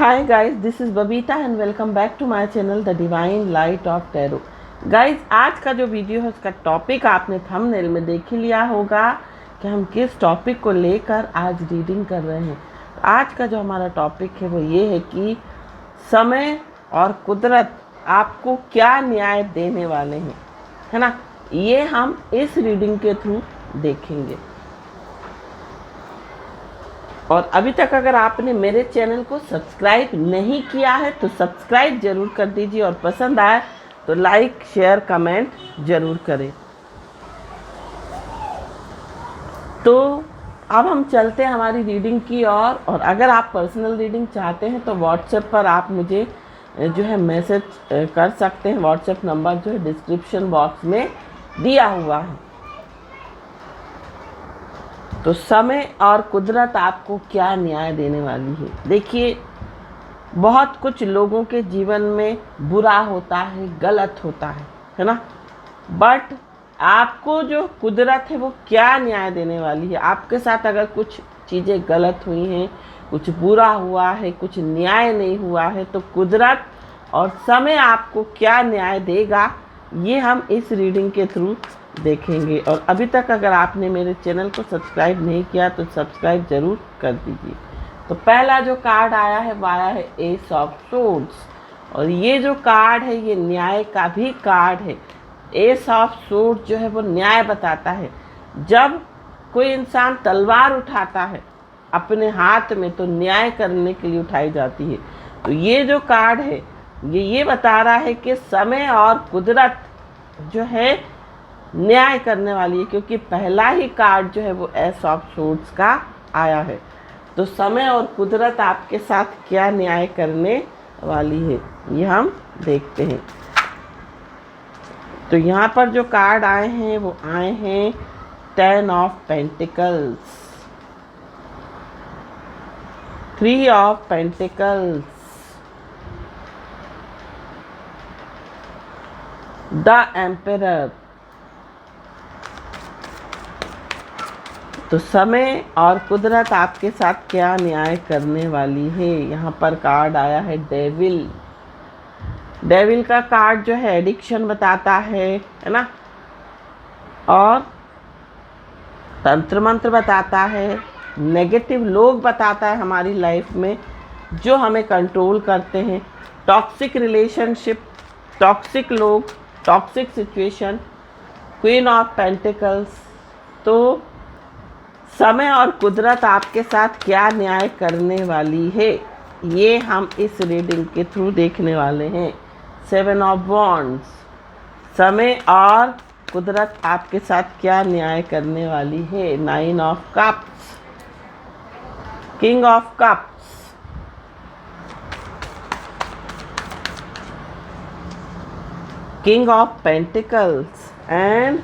Hi guys, this is Babita and welcome back to my channel The Divine Light of Tarot. Guys, आज का जो video है उसका topic आपने thumbnail में देख ही लिया होगा कि हम किस टॉपिक को लेकर आज रीडिंग कर रहे हैं। आज का जो हमारा टॉपिक है वो ये है कि समय और कुदरत आपको क्या न्याय देने वाले हैं, है ना। ये हम इस रीडिंग के थ्रू देखेंगे। और अभी तक अगर आपने मेरे चैनल को सब्सक्राइब नहीं किया है तो सब्सक्राइब ज़रूर कर दीजिए और पसंद आए तो लाइक शेयर कमेंट ज़रूर करें। तो अब हम चलते हैं हमारी रीडिंग की और अगर आप पर्सनल रीडिंग चाहते हैं तो व्हाट्सएप पर आप मुझे जो है मैसेज कर सकते हैं। व्हाट्सएप नंबर जो है डिस्क्रिप्शन बॉक्स में दिया हुआ है। तो समय और कुदरत आपको क्या न्याय देने वाली है। देखिए, बहुत कुछ लोगों के जीवन में बुरा होता है, गलत होता है ना। बट आपको जो कुदरत है वो क्या न्याय देने वाली है। आपके साथ अगर कुछ चीज़ें गलत हुई हैं, कुछ बुरा हुआ है, कुछ न्याय नहीं हुआ है, तो कुदरत और समय आपको क्या न्याय देगा, ये हम इस रीडिंग के थ्रू देखेंगे। और अभी तक अगर आपने मेरे चैनल को सब्सक्राइब नहीं किया तो सब्सक्राइब ज़रूर कर दीजिए। तो पहला जो कार्ड आया है वो आया है एस ऑफ सोर्ड्स। और ये जो कार्ड है ये न्याय का भी कार्ड है। एस ऑफ सोर्ड्स जो है वो न्याय बताता है। जब कोई इंसान तलवार उठाता है अपने हाथ में तो न्याय करने के लिए उठाई जाती है। तो ये जो कार्ड है ये बता रहा है कि समय और कुदरत जो है न्याय करने वाली है, क्योंकि पहला ही कार्ड जो है वो एस ऑफ सोर्ड्स का आया है। तो समय और कुदरत आपके साथ क्या न्याय करने वाली है ये हम देखते हैं। तो यहाँ पर जो कार्ड आए हैं वो आए हैं 10 of pentacles, 3 of pentacles, the emperor. तो समय और कुदरत आपके साथ क्या न्याय करने वाली है। यहाँ पर कार्ड आया है डेविल। डेविल का कार्ड जो है एडिक्शन बताता है ना, और तंत्र मंत्र बताता है, नेगेटिव लोग बताता है हमारी लाइफ में जो हमें कंट्रोल करते हैं, टॉक्सिक रिलेशनशिप, टॉक्सिक लोग, toxic situation, queen of pentacles. तो समय और कुदरत आपके साथ क्या न्याय करने वाली है ये हम इस रीडिंग के थ्रू देखने वाले हैं। 7 ऑफ वॉन्ड्स। समय और कुदरत आपके साथ क्या न्याय करने वाली है। 9 of cups, king of cups, king of pentacles and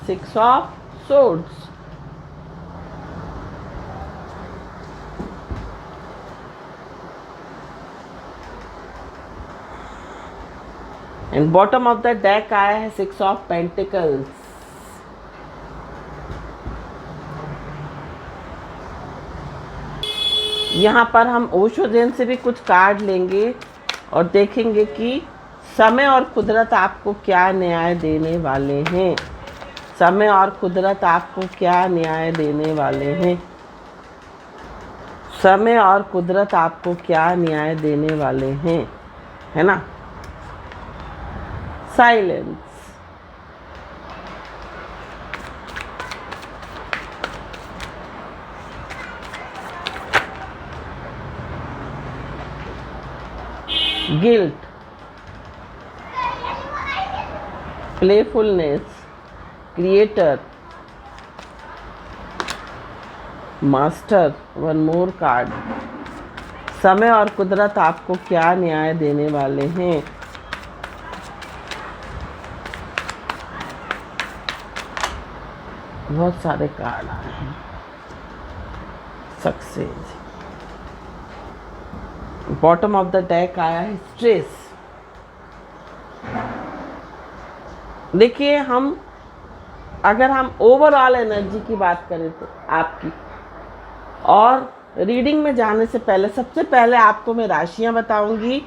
6 of swords. And bottom of the deck आया है 6 ऑफ पेंटिकल्स। यहाँ पर हम ओशो जैन से भी कुछ कार्ड लेंगे और देखेंगे कि समय और कुदरत आपको क्या न्याय देने वाले हैं। समय और कुदरत आपको क्या न्याय देने वाले हैं। समय और कुदरत आपको क्या न्याय देने वाले हैं, है ना। Silence. Guilt, playfulness, creator, master. One more card. समय और कुदरत आपको क्या न्याय देने वाले हैं। बहुत सारे कार्ड आए हैं। Success. Bottom of the deck आया है स्ट्रेस। देखिए, अगर हम ओवरऑल एनर्जी की बात करें तो आपकी और रीडिंग में जाने से पहले सबसे पहले आपको मैं राशियां बताऊंगी।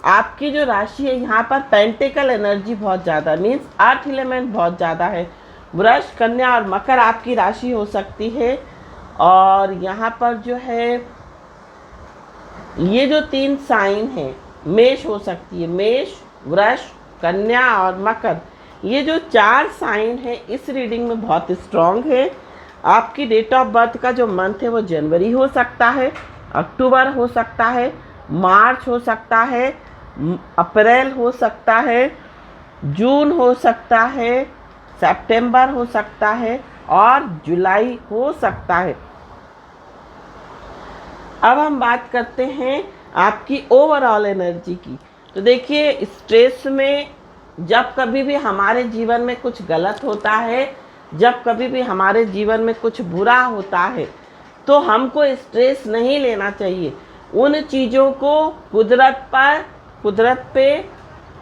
आपकी जो राशि है यहाँ पर पेंटिकल एनर्जी बहुत ज़्यादा, मीन्स अर्थ एलिमेंट बहुत ज़्यादा है। वृष, कन्या और मकर आपकी राशि हो सकती है। और यहाँ पर जो है ये जो 3 साइन है, मेष हो सकती है, मेष, वृष, कन्या और मकर, ये जो 4 साइन है इस रीडिंग में बहुत स्ट्रॉन्ग है। आपकी डेट ऑफ बर्थ का जो मंथ है वो जनवरी हो सकता है, अक्टूबर हो सकता है, मार्च हो सकता है, अप्रैल हो सकता है, जून हो सकता है, सितंबर हो सकता है और जुलाई हो सकता है। अब हम बात करते हैं आपकी ओवरऑल एनर्जी की। तो देखिए, स्ट्रेस में जब कभी भी हमारे जीवन में कुछ गलत होता है, जब कभी भी हमारे जीवन में कुछ बुरा होता है, तो हमको स्ट्रेस नहीं लेना चाहिए। उन चीज़ों को कुदरत पे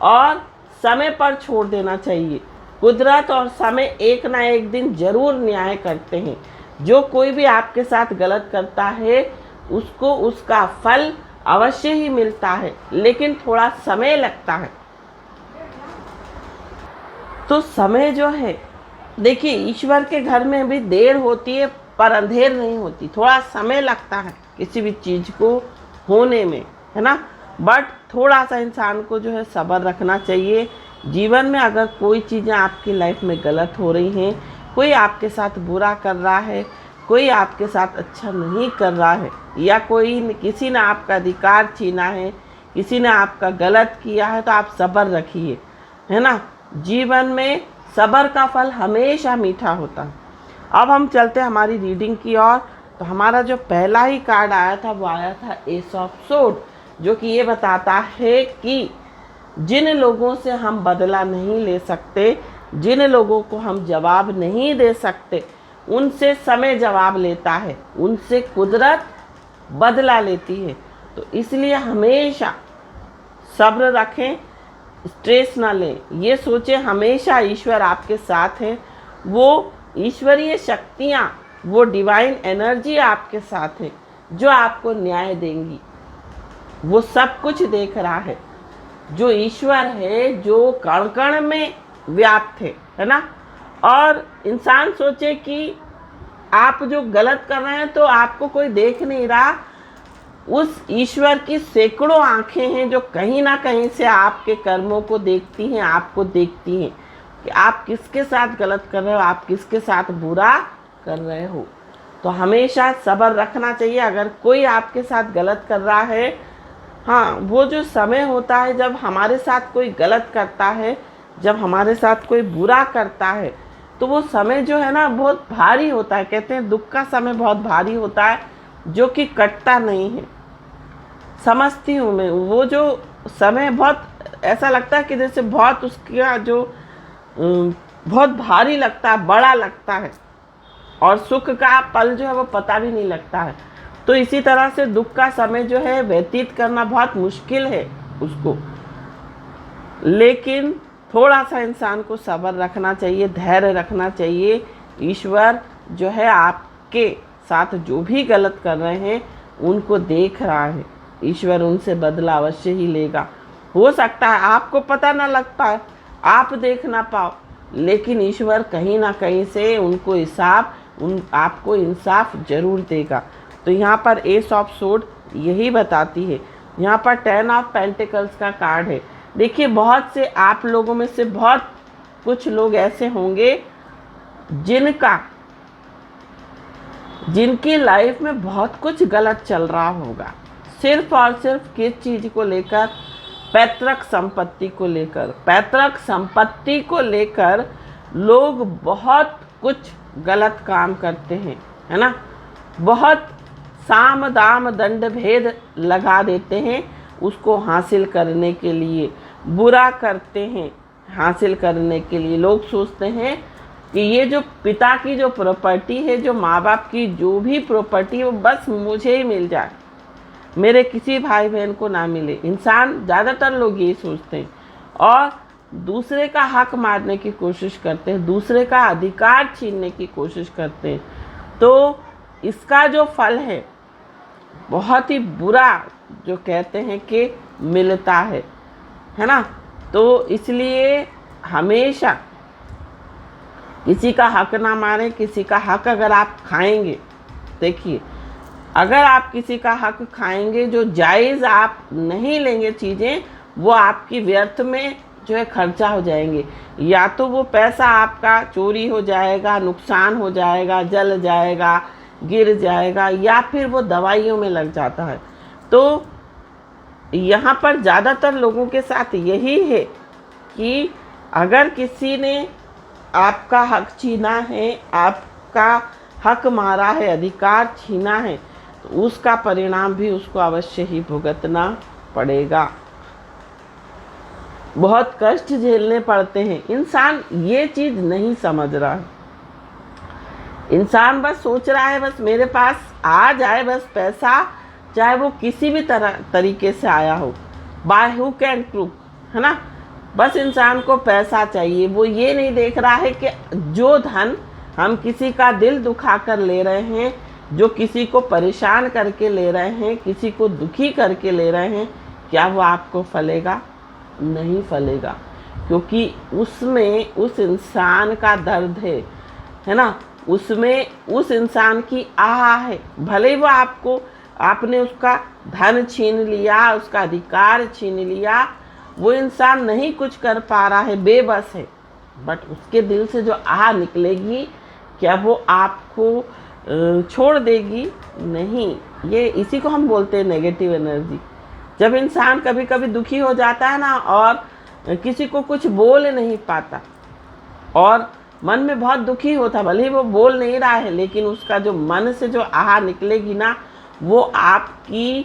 और समय पर छोड़ देना चाहिए। कुदरत और समय एक ना एक दिन ज़रूर न्याय करते हैं। जो कोई भी आपके साथ गलत करता है उसको उसका फल अवश्य ही मिलता है, लेकिन थोड़ा समय लगता है। तो समय जो है, देखिए, ईश्वर के घर में भी देर होती है पर अंधेर नहीं होती। थोड़ा समय लगता है किसी भी चीज़ को होने में, है ना। बट थोड़ा सा इंसान को जो है सब्र रखना चाहिए। जीवन में अगर कोई चीज़ें आपकी लाइफ में गलत हो रही हैं, कोई आपके साथ बुरा कर रहा है, कोई आपके साथ अच्छा नहीं कर रहा है, या किसी ने आपका अधिकार छीना है, किसी ने आपका गलत किया है, तो आप सब्र रखिए, है ना। जीवन में सब्र का फल हमेशा मीठा होता है। अब हम चलते हैं हमारी रीडिंग की ओर। तो हमारा जो पहला ही कार्ड आया था वो आया था एस ऑफ सोर्ड, जो कि ये बताता है कि जिन लोगों से हम बदला नहीं ले सकते, जिन लोगों को हम जवाब नहीं दे सकते, उनसे समय जवाब लेता है, उनसे कुदरत बदला लेती है। तो इसलिए हमेशा सब्र रखें, स्ट्रेस ना लें। ये सोचें हमेशा ईश्वर आपके साथ है, वो ईश्वरीय शक्तियाँ, वो डिवाइन एनर्जी आपके साथ है जो आपको न्याय देंगी। वो सब कुछ देख रहा है। जो ईश्वर है, जो कण कण में व्याप्त है ना। और इंसान सोचे कि आप जो गलत कर रहे हैं तो आपको कोई देख नहीं रहा। उस ईश्वर की सैकड़ों आंखें हैं जो कहीं ना कहीं से आपके कर्मों को देखती हैं, आपको देखती हैं कि आप किसके साथ गलत कर रहे हो, आप किसके साथ बुरा कर रहे हो। तो हमेशा सब्र रखना चाहिए। अगर कोई आपके साथ गलत कर रहा है, हाँ, वो जो समय होता है जब हमारे साथ कोई गलत करता है, जब हमारे साथ कोई बुरा करता है, तो वो समय जो है ना बहुत भारी होता है। कहते हैं दुख का समय बहुत भारी होता है, जो कि कटता नहीं है। समझती हूँ मैं, वो जो समय बहुत ऐसा लगता है कि जैसे बहुत उसका जो बहुत भारी लगता है, बड़ा लगता है, और सुख का पल जो है वो पता भी नहीं लगता है। तो इसी तरह से दुख का समय जो है व्यतीत करना बहुत मुश्किल है उसको, लेकिन थोड़ा सा इंसान को सब्र रखना चाहिए, धैर्य रखना चाहिए। ईश्वर जो है आपके साथ जो भी गलत कर रहे हैं उनको देख रहा है। ईश्वर उनसे बदला अवश्य ही लेगा। हो सकता है आपको पता ना लग पाए, आप देख ना पाओ, लेकिन ईश्वर कहीं ना कहीं से उनको आपको इंसाफ जरूर देगा। तो यहाँ पर एस ऑफ सोर्ड यही बताती है। यहाँ पर 10 ऑफ पेंटिकल्स का कार्ड है। देखिए, बहुत से आप लोगों में से बहुत कुछ लोग ऐसे होंगे जिनकी लाइफ में बहुत कुछ गलत चल रहा होगा, सिर्फ और सिर्फ किस चीज़ को लेकर, पैतृक संपत्ति को लेकर। पैतृक संपत्ति को लेकर लोग बहुत कुछ गलत काम करते हैं, है ना। बहुत साम दाम दंड भेद लगा देते हैं उसको हासिल करने के लिए, बुरा करते हैं हासिल करने के लिए। लोग सोचते हैं कि ये जो पिता की जो प्रॉपर्टी है, जो माँ बाप की जो भी प्रॉपर्टी है, वो बस मुझे ही मिल जाए, मेरे किसी भाई बहन को ना मिले। इंसान, ज़्यादातर लोग यही सोचते हैं और दूसरे का हक मारने की कोशिश करते हैं, दूसरे का अधिकार छीनने की कोशिश करते हैं। तो इसका जो फल है बहुत ही बुरा जो कहते हैं कि मिलता है ना। तो इसलिए हमेशा किसी का हक ना मारें। किसी का हक अगर आप खाएंगे, देखिए अगर आप किसी का हक खाएंगे, जो जायज़ आप नहीं लेंगे चीज़ें, वो आपकी व्यर्थ में जो है खर्चा हो जाएंगे। या तो वो पैसा आपका चोरी हो जाएगा, नुकसान हो जाएगा, जल जाएगा, गिर जाएगा, या फिर वो दवाइयों में लग जाता है। तो यहाँ पर ज़्यादातर लोगों के साथ यही है कि अगर किसी ने आपका हक छीना है, आपका हक मारा है, अधिकार छीना है, तो उसका परिणाम भी उसको अवश्य ही भुगतना पड़ेगा। बहुत कष्ट झेलने पड़ते हैं। इंसान ये चीज़ नहीं समझ रहा है। इंसान बस सोच रहा है बस मेरे पास आ जाए बस पैसा, चाहे वो किसी भी तरीके से आया हो, बाय हुक एंड क्रूक, है ना। बस इंसान को पैसा चाहिए। वो ये नहीं देख रहा है कि जो धन हम किसी का दिल दुखा कर ले रहे हैं, जो किसी को परेशान करके ले रहे हैं, किसी को दुखी करके ले रहे हैं, क्या वो आपको फलेगा? नहीं फलेगा, क्योंकि उसमें उस इंसान का दर्द है ना। उसमें उस इंसान की आह है। भले वो आपने उसका धन छीन लिया, उसका अधिकार छीन लिया, वो इंसान नहीं कुछ कर पा रहा है, बेबस है, बट उसके दिल से जो आह निकलेगी, क्या वो आपको छोड़ देगी? नहीं। ये इसी को हम बोलते हैं नेगेटिव एनर्जी। जब इंसान कभी कभी दुखी हो जाता है ना, और किसी को कुछ बोल नहीं पाता और मन में बहुत दुखी होता, भले ही वो बोल नहीं रहा है, लेकिन उसका जो मन से जो आह निकलेगी ना, वो आपकी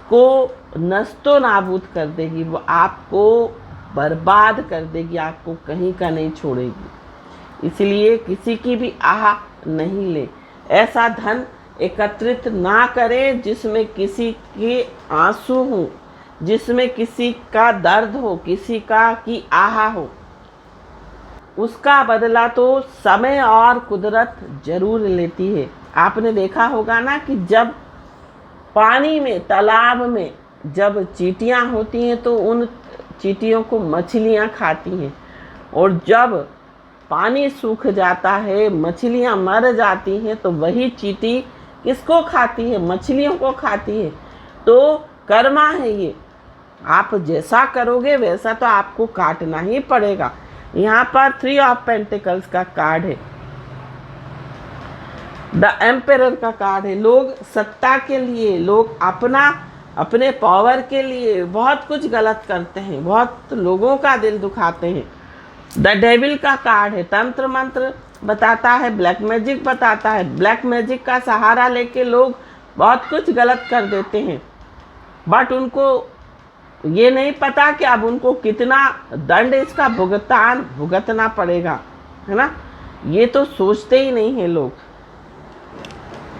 को नस्तो नाबूद कर देगी, वो आपको बर्बाद कर देगी, आपको कहीं का नहीं छोड़ेगी। इसलिए किसी की भी आह नहीं ले। ऐसा धन एकत्रित ना करें जिसमें किसी के आंसू हो, जिसमें किसी का दर्द हो, किसी का की आह हो। उसका बदला तो समय और कुदरत जरूर लेती है। आपने देखा होगा ना कि जब पानी में, तालाब में जब चींटियां होती हैं तो उन चींटियों को मछलियां खाती हैं, और जब पानी सूख जाता है, मछलियां मर जाती हैं, तो वही चींटी किसको खाती है? मछलियों को खाती है। तो कर्मा है ये। आप जैसा करोगे वैसा तो आपको काटना ही पड़ेगा। यहाँ पर 3 ऑफ पेंटिकल्स का कार्ड है, द एम्पेरर का कार्ड है। लोग सत्ता के लिए, लोग अपने पावर के लिए बहुत कुछ गलत करते हैं, बहुत लोगों का दिल दुखाते हैं। द डेविल का कार्ड है, तंत्र मंत्र बताता है, ब्लैक मैजिक बताता है। ब्लैक मैजिक का सहारा लेके लोग बहुत कुछ गलत कर देते हैं, बट उनको ये नहीं पता कि अब उनको कितना दंड इसका भुगतना पड़ेगा, है ना। ये तो सोचते ही नहीं है लोग।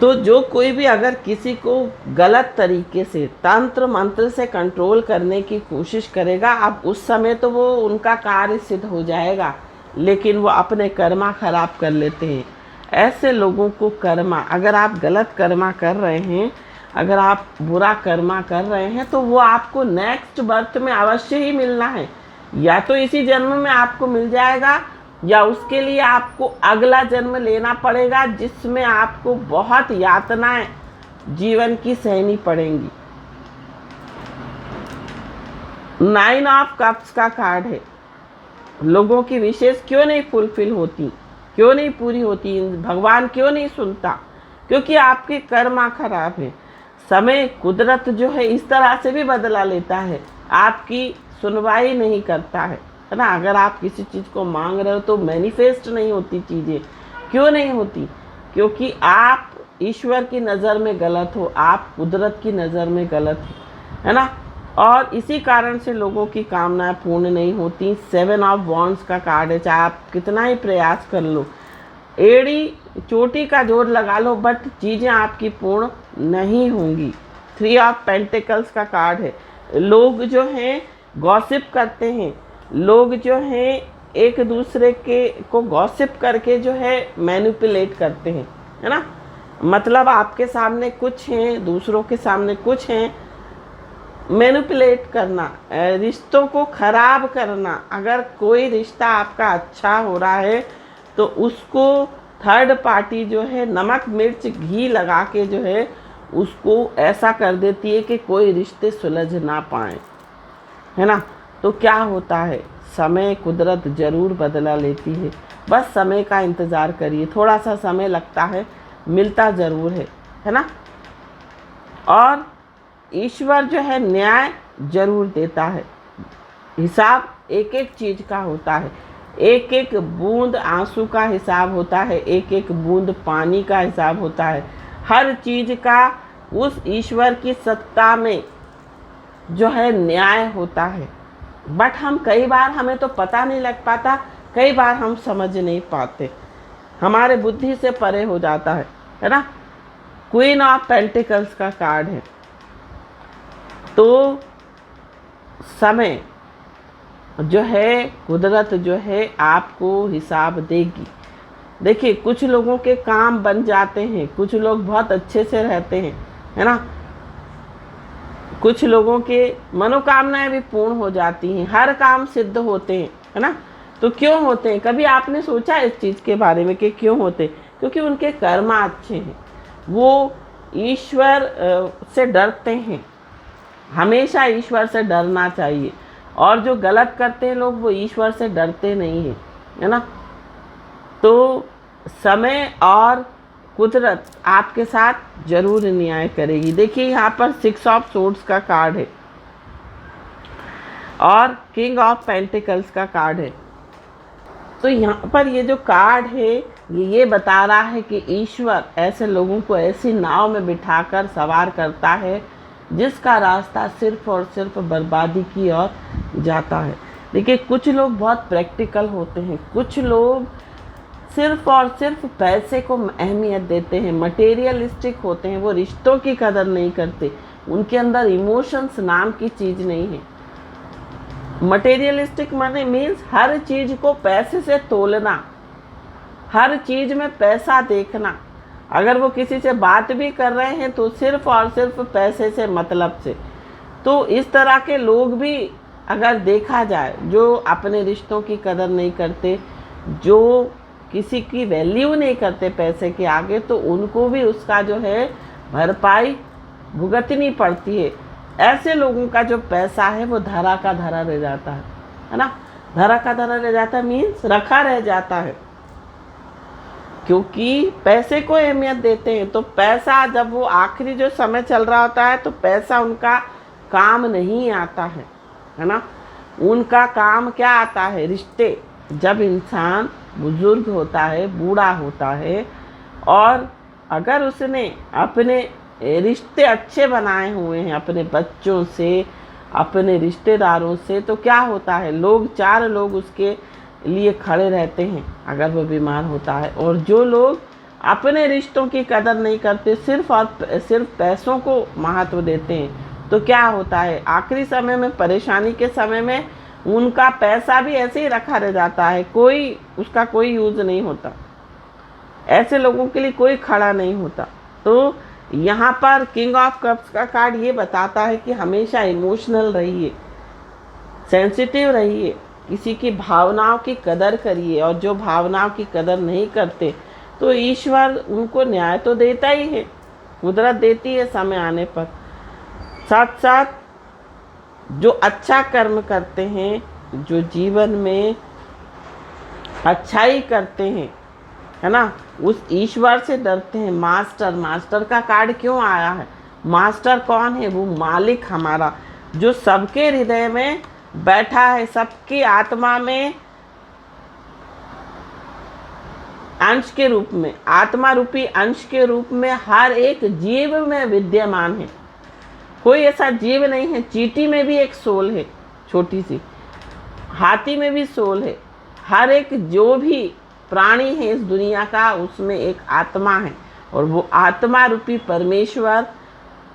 तो जो कोई भी अगर किसी को गलत तरीके से तंत्र मंत्र से कंट्रोल करने की कोशिश करेगा, अब उस समय तो वो उनका कार्य सिद्ध हो जाएगा, लेकिन वो अपने कर्मा खराब कर लेते हैं। ऐसे लोगों को कर्मा, अगर आप गलत कर्मा कर रहे हैं, अगर आप बुरा कर्मा कर रहे हैं, तो वो आपको नेक्स्ट बर्थ में अवश्य ही मिलना है। या तो इसी जन्म में आपको मिल जाएगा, या उसके लिए आपको अगला जन्म लेना पड़ेगा, जिसमें आपको बहुत यातनाएं जीवन की सहनी पड़ेंगी। 9 ऑफ कप्स का कार्ड है। लोगों की विशेष क्यों नहीं फुलफिल होती, क्यों नहीं पूरी होती, भगवान क्यों नहीं सुनता? क्योंकि आपके कर्मा खराब है। समय, कुदरत जो है इस तरह से भी बदला लेता है, आपकी सुनवाई नहीं करता है ना। अगर आप किसी चीज़ को मांग रहे हो तो मैनिफेस्ट नहीं होती चीज़ें। क्यों नहीं होती? क्योंकि आप ईश्वर की नज़र में गलत हो, आप कुदरत की नज़र में गलत हो, है ना। और इसी कारण से लोगों की कामनाएं पूर्ण नहीं होती। 7 ऑफ वॉन्ड्स का कार्ड है। चाहे आप कितना ही प्रयास कर लो, एड़ी चोटी का जोर लगा लो, बट चीज़ें आपकी पूर्ण नहीं होंगी। 3 ऑफ पेंटिकल्स का कार्ड है। लोग जो हैं गॉसिप करते हैं, लोग जो हैं एक दूसरे के को गॉसिप करके जो है मैनिपुलेट करते हैं, है ना। मतलब आपके सामने कुछ हैं, दूसरों के सामने कुछ हैं। मैनिपुलेट करना, रिश्तों को खराब करना। अगर कोई रिश्ता आपका अच्छा हो रहा है तो उसको थर्ड पार्टी जो है नमक मिर्च घी लगा के जो है उसको ऐसा कर देती है कि कोई रिश्ते सुलझ ना पाए, है ना। तो क्या होता है, समय कुदरत ज़रूर बदला लेती है। बस समय का इंतज़ार करिए, थोड़ा सा समय लगता है, मिलता ज़रूर है ना। और ईश्वर जो है न्याय जरूर देता है। हिसाब एक एक चीज़ का होता है, एक एक बूंद आंसू का हिसाब होता है, एक एक बूंद पानी का हिसाब होता है। हर चीज़ का उस ईश्वर की सत्ता में जो है न्याय होता है। बट हम कई बार, हमें तो पता नहीं लग पाता, कई बार हम समझ नहीं पाते, हमारे बुद्धि से परे हो जाता है ना। क्वीन ऑफ पेंटिकल्स का कार्ड है। तो समय जो है, कुदरत जो है आपको हिसाब देगी। देखिए, कुछ लोगों के काम बन जाते हैं, कुछ लोग बहुत अच्छे से रहते हैं, है ना। कुछ लोगों के मनोकामनाएं भी पूर्ण हो जाती हैं, हर काम सिद्ध होते हैं, है ना। तो क्यों होते हैं, कभी आपने सोचा इस चीज़ के बारे में कि क्यों होते हैं? क्योंकि उनके कर्म अच्छे हैं, वो ईश्वर से डरते हैं। हमेशा ईश्वर से डरना चाहिए। और जो गलत करते हैं लोग, वो ईश्वर से डरते नहीं हैं, है ना। तो समय और कुदरत आपके साथ जरूर न्याय करेगी। देखिए, यहाँ पर 6 ऑफ सोर्ड्स का कार्ड है और किंग ऑफ पेंटिकल्स का कार्ड है। तो यहाँ पर ये जो कार्ड है ये बता रहा है कि ईश्वर ऐसे लोगों को ऐसी नाव में बिठाकर सवार करता है जिसका रास्ता सिर्फ और सिर्फ बर्बादी की ओर जाता है। देखिए, कुछ लोग बहुत प्रैक्टिकल होते हैं, कुछ लोग सिर्फ और सिर्फ पैसे को अहमियत देते हैं, मटेरियलिस्टिक होते हैं, वो रिश्तों की कदर नहीं करते, उनके अंदर इमोशंस नाम की चीज़ नहीं है। मटेरियलिस्टिक माने मीन्स हर चीज़ को पैसे से तोलना, हर चीज़ में पैसा देखना। अगर वो किसी से बात भी कर रहे हैं तो सिर्फ और सिर्फ पैसे से, मतलब से। तो इस तरह के लोग भी अगर देखा जाए, जो अपने रिश्तों की कदर नहीं करते, जो किसी की वैल्यू नहीं करते पैसे के आगे, तो उनको भी उसका जो है भरपाई भुगतनी पड़ती है। ऐसे लोगों का जो पैसा है वो धरा का धरा रह जाता है ना। धरा का धरा रह जाता है मीन्स रखा रह जाता है, क्योंकि पैसे को अहमियत देते हैं। तो पैसा, जब वो आखिरी जो समय चल रहा होता है तो पैसा उनका काम नहीं आता है ना। उनका काम क्या आता है, रिश्ते। जब इंसान बुजुर्ग होता है, बूढ़ा होता है, और अगर उसने अपने रिश्ते अच्छे बनाए हुए हैं अपने बच्चों से, अपने रिश्तेदारों से, तो क्या होता है, लोग, 4 लोग उसके लिए खड़े रहते हैं अगर वो बीमार होता है। और जो लोग अपने रिश्तों की कदर नहीं करते, सिर्फ और सिर्फ पैसों को महत्व देते हैं, तो क्या होता है, आखिरी समय में, परेशानी के समय में उनका पैसा भी ऐसे ही रखा रह जाता है, कोई उसका कोई यूज़ नहीं होता। ऐसे लोगों के लिए कोई खड़ा नहीं होता। तो यहाँ पर किंग ऑफ कप्स का कार्ड ये बताता है कि हमेशा इमोशनल रहिए, सेंसिटिव रहिए, किसी की भावनाओं की कदर करिए। और जो भावनाओं की कदर नहीं करते तो ईश्वर उनको न्याय तो देता ही है, कुदरत देती है समय आने पर। साथ साथ जो अच्छा कर्म करते हैं, जो जीवन में अच्छाई करते हैं, है ना, उस ईश्वर से डरते हैं। मास्टर, मास्टर का कार्ड क्यों आया है? मास्टर कौन है? वो मालिक हमारा, जो सबके हृदय में बैठा है, सबकी आत्मा में अंश के रूप में, आत्मा रूपी अंश के रूप में हर एक जीव में विद्यमान है। कोई ऐसा जीव नहीं है, चींटी में भी एक सोल है छोटी सी, हाथी में भी सोल है। हर एक जो भी प्राणी है इस दुनिया का, उसमें एक आत्मा है, और वो आत्मा रूपी परमेश्वर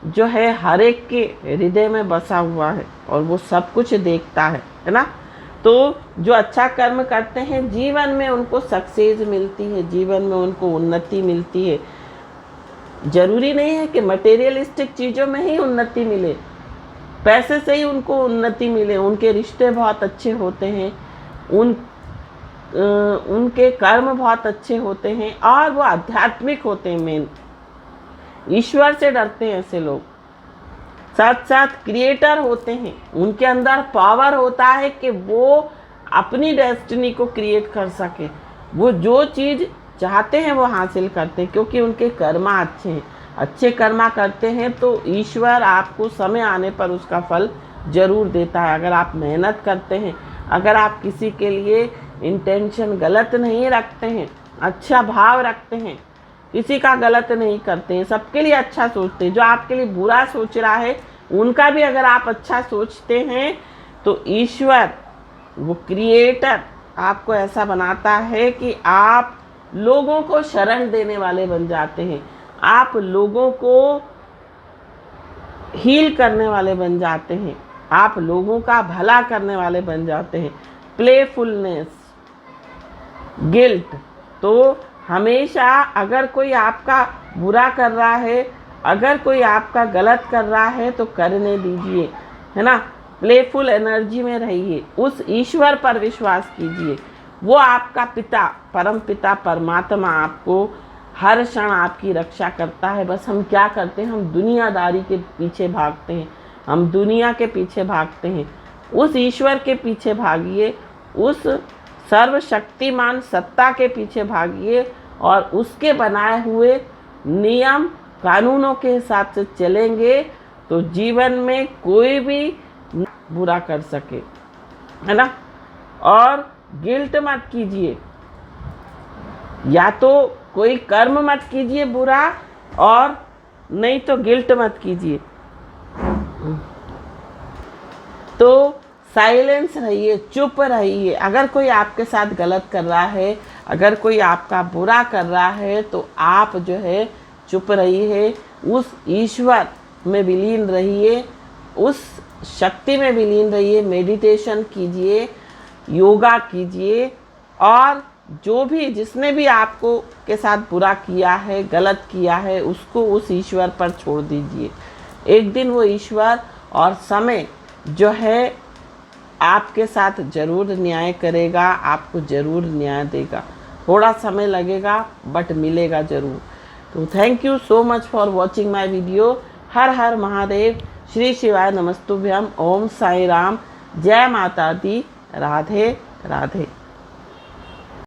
जो है हर एक के हृदय में बसा हुआ है, और वो सब कुछ देखता है ना। तो जो अच्छा कर्म करते हैं, जीवन में उनको सक्सेस मिलती है, जीवन में उनको उन्नति मिलती है। जरूरी नहीं है कि मटेरियलिस्टिक चीज़ों में ही उन्नति मिले, पैसे से ही उनको उन्नति मिले। उनके रिश्ते बहुत अच्छे होते हैं, उनके कर्म बहुत अच्छे होते हैं और वो आध्यात्मिक होते हैं। मेन ईश्वर से डरते हैं ऐसे लोग। साथ साथ क्रिएटर होते हैं, उनके अंदर पावर होता है कि वो अपनी डेस्टिनी को क्रिएट कर सके। वो जो चीज़ चाहते हैं वो हासिल करते हैं, क्योंकि उनके कर्मा अच्छे हैं। अच्छे कर्मा करते हैं तो ईश्वर आपको समय आने पर उसका फल ज़रूर देता है। अगर आप मेहनत करते हैं, अगर आप किसी के लिए इंटेंशन गलत नहीं रखते हैं, अच्छा भाव रखते हैं, किसी का गलत नहीं करते हैं, सबके लिए अच्छा सोचते हैं। जो आपके लिए बुरा सोच रहा है उनका भी अगर आप अच्छा सोचते हैं तो ईश्वर, वो क्रिएटर, आपको ऐसा बनाता है कि आप लोगों को शरण देने वाले बन जाते हैं, आप लोगों को हील करने वाले बन जाते हैं, आप लोगों का भला करने वाले बन जाते हैं। प्लेफुलनेस, गिल्ट, तो हमेशा अगर कोई आपका बुरा कर रहा है, अगर कोई आपका गलत कर रहा है तो करने दीजिए, है ना। प्लेफुल एनर्जी में रहिए, उस ईश्वर पर विश्वास कीजिए। वो आपका पिता, परम पिता परमात्मा आपको हर क्षण आपकी रक्षा करता है। बस हम क्या करते हैं, हम दुनियादारी के पीछे भागते हैं, हम दुनिया के पीछे भागते हैं। उस ईश्वर के पीछे भागिए, उस सर्वशक्तिमान सत्ता के पीछे भागिए और उसके बनाए हुए नियम कानूनों के हिसाब से चलेंगे तो जीवन में कोई भी बुरा कर सके, है ना। और गिल्ट मत कीजिए, या तो कोई कर्म मत कीजिए बुरा, और नहीं तो गिल्ट मत कीजिए। तो साइलेंस रहिए, चुप रहिए। अगर कोई आपके साथ गलत कर रहा है, अगर कोई आपका बुरा कर रहा है तो आप जो है चुप रहिए, उस ईश्वर में विलीन रहिए, उस शक्ति में विलीन रहिए। मेडिटेशन कीजिए, योगा कीजिए, और जो भी जिसने भी आपको के साथ बुरा किया है, गलत किया है, उसको उस ईश्वर पर छोड़ दीजिए। एक दिन वो ईश्वर और समय जो है आपके साथ ज़रूर न्याय करेगा, आपको ज़रूर न्याय देगा। थोड़ा समय लगेगा बट मिलेगा ज़रूर। तो thank you so much for watching my video. हर हर महादेव, श्री शिवाय नमस्तुभ्यम, ओम साई राम, जय माता दी, राधे राधे।